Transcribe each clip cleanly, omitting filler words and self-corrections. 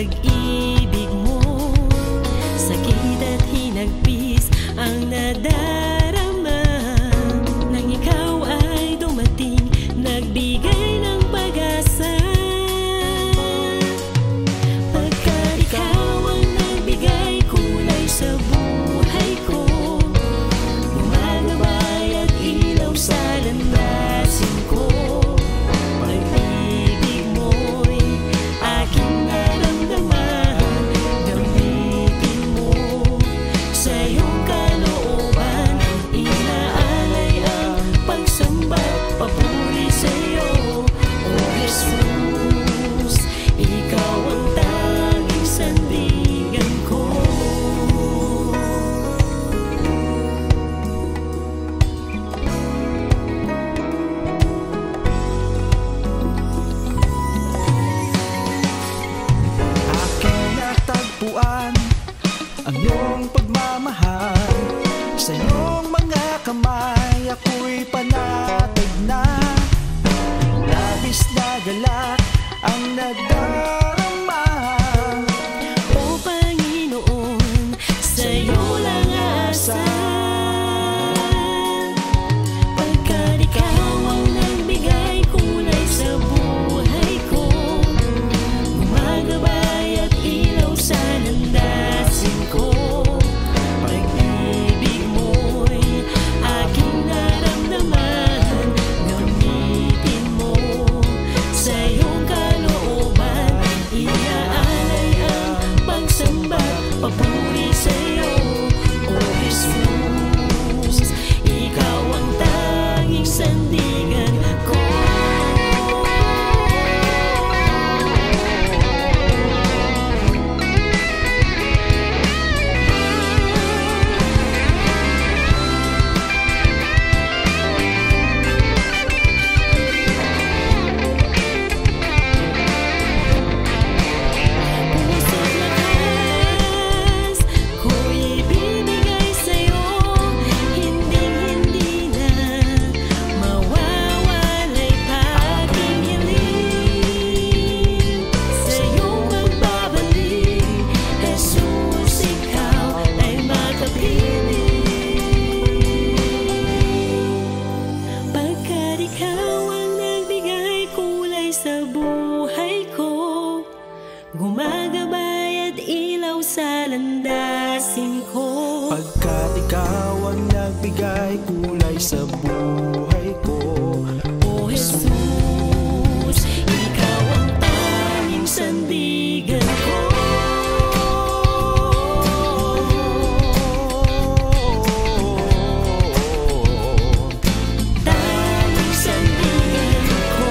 pag-ibig mo. Sakit at hinagpis ang nadarama nang ikaw ay dumating, nagbigay ng pag-asa. Pagkat ikaw ang nagbigay kulay sa buhay ko, gumagabay at ilaw sa landasin ko. Pag-ibig mo'y aking naramdaman, gamitin mo sa iyong kalooban. Inaalay ang pagsamba, papuri sa iyo, O Jesus. Ikaw ang tanging sandigan ko. Aking natagpuan ang iyong pagmamahal. Sa iyong mga kamay ako'y panatag na. Labis na galak ang nadarama. O Panginoon, sa iyo lang aasa. Pagkat ikaw ang nagbigay kulay sa buhay ko, gumagabay at ilaw sa landasin ko. Pag-ibig mo'y aking naramdaman, gamitin mo sa iyong kalooban. Inaalay ang pagsamba, papuri sa iyo, O Jesus. Ikaw ang tanging sandigan ko. Puso't lakas ko'y ibibigay sa'yo, hinding-hindi na mawawalay pa aking hiling. Sa iyong pagbabalik, Jesus, ikaw ay makapiling. Pagkat ikaw ang nagbigay kulay sa buhay ko, gumagabay at ilaw sa landasin ko. Pagkat ikaw ang nagbigay kulay sa buhay ko, O Jesus, ikaw ang tanging sandigan ko. Tanging sandigan ko.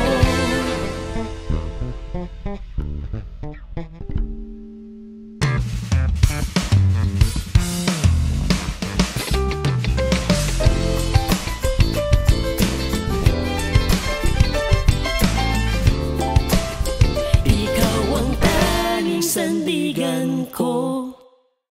Ikaw ang tanging sandigan ko.